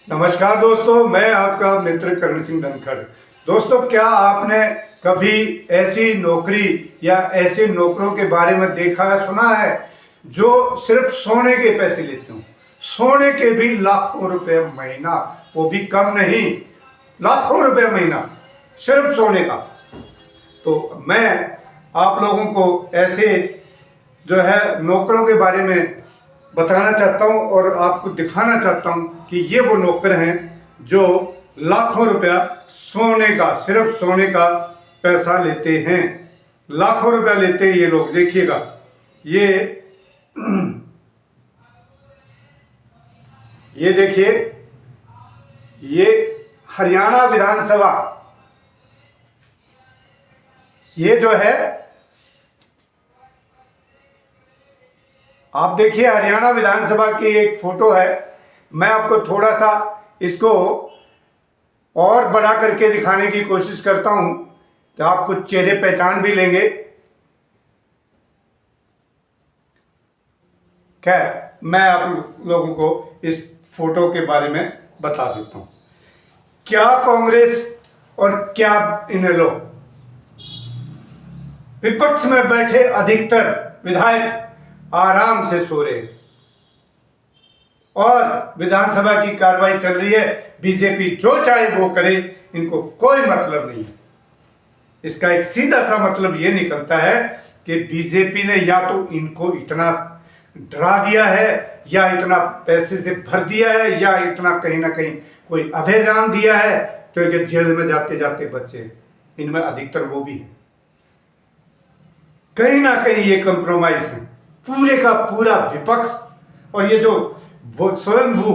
नमस्कार दोस्तों, मैं आपका मित्र करण सिंह धनखड़। दोस्तों, क्या आपने कभी ऐसी नौकरी या ऐसे नौकरों के बारे में देखा या सुना है जो सिर्फ सोने के पैसे लेते हो? सोने के भी लाखों रुपए महीना, वो भी कम नहीं, लाखों रुपए महीना सिर्फ सोने का। तो मैं आप लोगों को ऐसे जो है नौकरों के बारे में बताना चाहता हूं और आपको दिखाना चाहता हूं कि ये वो नौकर हैं जो लाखों रुपया सोने का, सिर्फ सोने का पैसा लेते हैं। लाखों रुपया लेते हैं ये लोग। देखिएगा, ये देखिए, ये हरियाणा विधानसभा, ये जो है आप देखिए हरियाणा विधानसभा की एक फोटो है। मैं आपको थोड़ा सा इसको और बड़ा करके दिखाने की कोशिश करता हूं तो आप कुछ चेहरे पहचान भी लेंगे। खैर, मैं आप लोगों को इस फोटो के बारे में बता देता हूं। क्या कांग्रेस और क्या इनेलो, विपक्ष में बैठे अधिकतर विधायक आराम से सो रहे और विधानसभा की कार्रवाई चल रही है। बीजेपी जो चाहे वो करे, इनको कोई मतलब नहीं है। इसका एक सीधा सा मतलब ये निकलता है कि बीजेपी ने या तो इनको इतना डरा दिया है, या इतना पैसे से भर दिया है, या इतना कहीं ना कहीं कोई अभयदान दिया है तो ये जेल में जाते जाते बचे। इनमें अधिकतर वो भी है। कहीं ना कहीं ये कंप्रोमाइज है। पूरे का पूरा विपक्ष, और ये जो स्वयंभू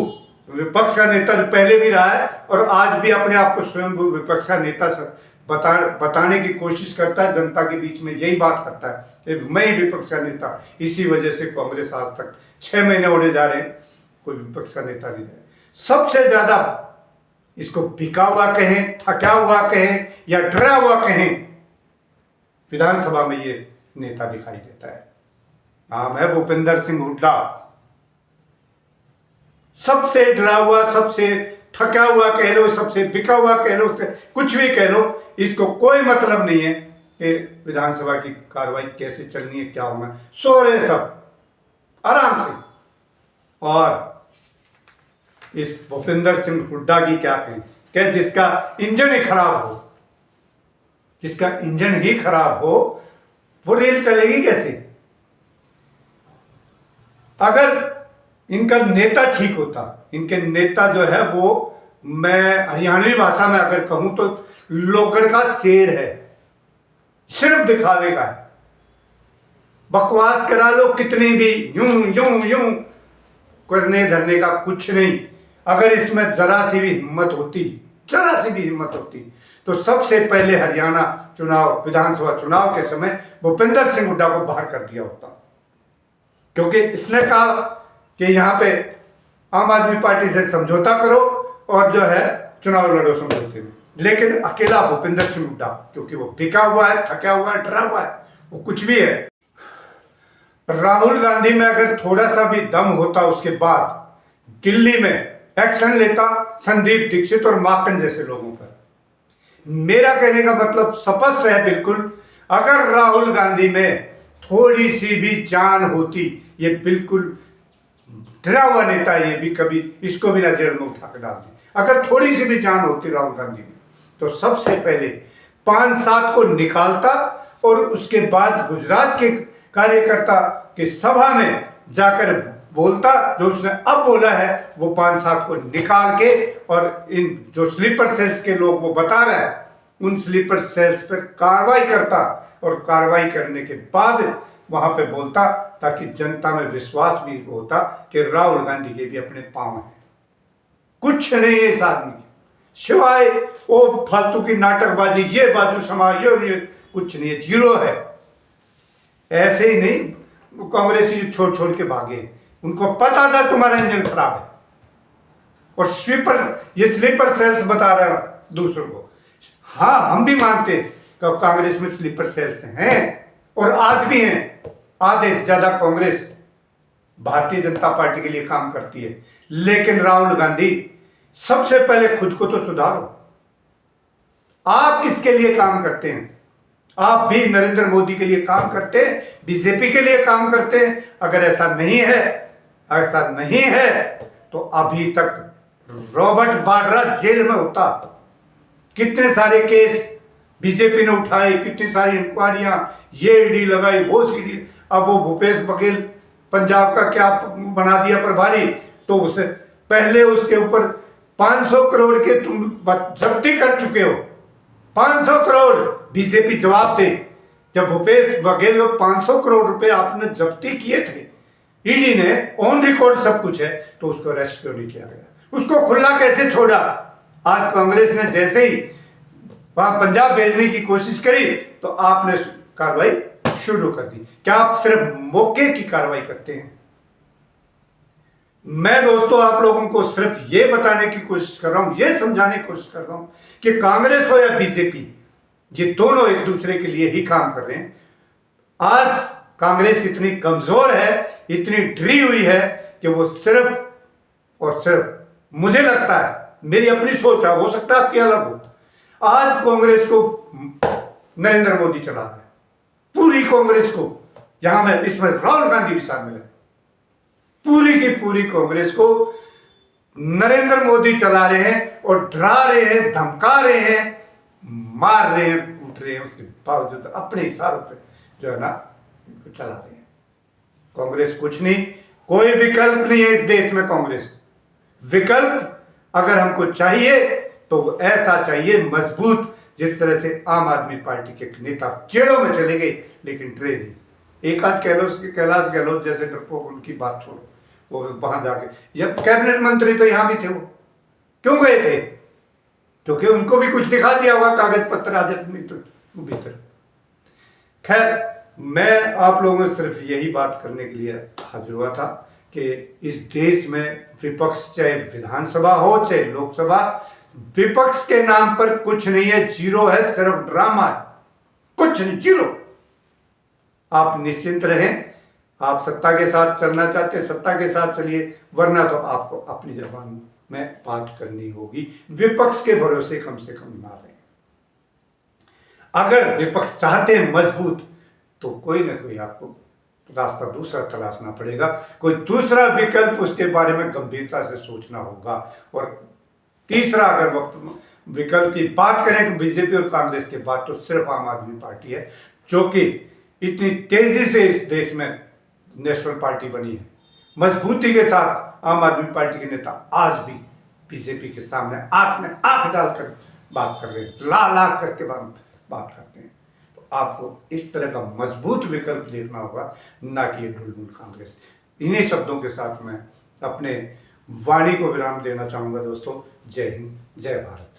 विपक्ष का नेता जो पहले भी रहा है और आज भी अपने आप को स्वयंभू विपक्ष का नेता बताने की कोशिश करता है, जनता के बीच में यही बात करता है कि मैं ही विपक्ष का नेता। इसी वजह से कांग्रेस आज तक 6 महीने होने जा रहे हैं, कोई विपक्ष का नेता नहीं है। सबसे ज्यादा इसको बिका हुआ कहें, थका हुआ कहें या डरा हुआ कहें, विधानसभा में ये नेता दिखाई देता है। नाम है भूपेंद्र सिंह हुड्डा। सबसे डरा हुआ, सबसे थका हुआ कह लो, सबसे बिका हुआ कह लो, कुछ भी कह लो, इसको कोई मतलब नहीं है कि विधानसभा की कार्रवाई कैसे चलनी है, क्या होना। सो रहे सब आराम से। और इस भूपेंद्र सिंह हुड्डा की क्या कहें कि जिसका इंजन ही खराब हो, जिसका इंजन ही खराब हो, वो रेल चलेगी कैसे? अगर इनका नेता ठीक होता, इनके नेता जो है वो, मैं हरियाणवी भाषा में अगर कहूं तो लोकड़ का शेर है, सिर्फ दिखावे का है। बकवास करा लो कितनी भी, यूं यूं यूं करने धरने का कुछ नहीं। अगर इसमें जरा सी भी हिम्मत होती, जरा सी भी हिम्मत होती, तो सबसे पहले हरियाणा चुनाव, विधानसभा चुनाव के समय भूपेंद्र सिंह हुड्डा को बाहर कर दिया होता। क्योंकि इसने कहा कि यहाँ पे आम आदमी पार्टी से समझौता करो और जो है चुनाव लड़ो समझौते में। लेकिन अकेला भूपेंद्र सिंह हुड्डा, क्योंकि वो बिका हुआ है, थका हुआ है, डरा हुआ है, वो कुछ भी है। राहुल गांधी में अगर थोड़ा सा भी दम होता, उसके बाद दिल्ली में एक्शन लेता संदीप दीक्षित और माकन जैसे लोगों पर। मेरा कहने का मतलब स्पष्ट है बिल्कुल। अगर राहुल गांधी में थोड़ी सी भी जान होती, ये बिल्कुल डरा हुआ नेता, ये भी कभी इसको भी ना जेल में उठा कर डाल दी। अगर थोड़ी सी भी जान होती राहुल गांधी में, तो सबसे पहले 5-7 को निकालता और उसके बाद गुजरात के कार्यकर्ता की सभा में जाकर बोलता, जो उसने अब बोला है वो 5-7 को निकाल के, और इन जो स्लीपर सेल्स के लोग वो बता रहे हैं, उन स्लीपर सेल्स पर कार्रवाई करता और कार्रवाई करने के बाद वहां पे बोलता, ताकि जनता में विश्वास भी होता कि राहुल गांधी के भी अपने पांव हैं। कुछ नहीं है इस आदमी की, सिवाय वो फालतू की नाटकबाजी, ये बाजू समाज, ये कुछ नहीं है, जीरो है। ऐसे ही नहीं कांग्रेसी छोड़ छोड़ के भागे, उनको पता था तुम्हारा इंजन खराब है। और ये स्लीपर सेल्स बता रहे हैं दूसरों को। हाँ, हम भी मानते हैं कि कांग्रेस में स्लीपर सेल्स हैं और आज भी हैं। आधे से ज्यादा कांग्रेस भारतीय जनता पार्टी के लिए काम करती है, लेकिन राहुल गांधी सबसे पहले खुद को तो सुधारो। आप किसके लिए काम करते हैं? आप भी नरेंद्र मोदी के लिए काम करते हैं, बीजेपी के लिए काम करते हैं? अगर ऐसा नहीं है, ऐसा नहीं है तो अभी तक रॉबर्ट वाड्रा जेल में होता। कितने सारे केस बीजेपी ने उठाए, कितनी सारी इंक्वायरियां, ये ईडी लगाई, वो सीडी। अब वो भूपेश बघेल पंजाब का क्या बना दिया प्रभारी, तो उसे पहले उसके ऊपर 500 करोड़ के तुम जब्ती कर चुके हो। 500 करोड़ बीजेपी जवाब दे। जब भूपेश बघेल को 500 करोड़ रुपए आपने जब्ती किए थे, ईडी ने ऑन रिकॉर्ड सब कुछ है, तो उसको अरेस्ट क्यों नहीं किया गया? उसको खुला कैसे छोड़ा? आज कांग्रेस ने जैसे ही वहां पंजाब भेजने की कोशिश करी तो आपने कार्रवाई शुरू कर दी। क्या आप सिर्फ मौके की कार्रवाई करते हैं? मैं दोस्तों आप लोगों को सिर्फ ये बताने की कोशिश कर रहा हूं, ये समझाने की कोशिश कर रहा हूं कि कांग्रेस हो या बीजेपी, ये दोनों एक दूसरे के लिए ही काम कर रहे हैं। आज कांग्रेस इतनी कमजोर है, इतनी डरी हुई है कि वो सिर्फ और सिर्फ, मुझे लगता है, मेरी अपनी सोच है, हो सकता है आपकी अलग हो, आज कांग्रेस को नरेंद्र मोदी चला रहा है, पूरी कांग्रेस को। यहां में इसमें राहुल गांधी भी शामिल है। पूरी की पूरी कांग्रेस को नरेंद्र मोदी चला रहे हैं और डरा रहे हैं, धमका रहे हैं, मार रहे हैं, कूट रहे हैं, उसके बावजूद अपने इशारों पे जो है ना चला रहे हैं। कांग्रेस कुछ नहीं, कोई विकल्प नहीं है इस देश में। कांग्रेस विकल्प अगर हमको चाहिए तो ऐसा चाहिए मजबूत, जिस तरह से आम आदमी पार्टी के नेता जेलों में चले गए लेकिन ट्रेन नहीं। एक आध कैलाश गहलोत जैसे डरपोक, उनकी बात छोड़ो, वो वहां जाके, जब कैबिनेट मंत्री तो यहां भी थे, वो क्यों गए थे? क्योंकि उनको भी कुछ दिखा दिया होगा कागज पत्र आदमी तो भीतर। खैर, मैं आप लोगों में सिर्फ यही बात करने के लिए हाजिर हुआ था कि इस देश में विपक्ष, चाहे विधानसभा हो चाहे लोकसभा, विपक्ष के नाम पर कुछ नहीं है, जीरो है, सिर्फ ड्रामा है, कुछ नहीं, जीरो। आप निश्चिंत रहें। आप सत्ता के साथ चलना चाहते हैं, सत्ता के साथ चलिए, वरना तो आपको अपनी जबान में बात करनी होगी। विपक्ष के भरोसे कम से कम ना रहें। अगर विपक्ष चाहते हैं मजबूत, तो कोई ना कोई आपको रास्ता दूसरा तलाशना पड़ेगा, कोई दूसरा विकल्प, उसके बारे में गंभीरता से सोचना होगा। और तीसरा अगर विकल्प की बात करें तो बीजेपी और कांग्रेस के बाद तो सिर्फ आम आदमी पार्टी है, जो कि इतनी तेजी से इस देश में नेशनल पार्टी बनी है। मजबूती के साथ आम आदमी पार्टी के नेता आज भी बीजेपी के सामने आंख में आंख डालकर बात कर रहे हैं, ला ला करके बात करते हैं। तो आपको इस तरह का मजबूत विकल्प देखना होगा, ना कि ये ढुलमुल कांग्रेस। इन्हीं शब्दों के साथ मैं अपने वाणी को विराम देना चाहूंगा दोस्तों। जय हिंद, जय भारत।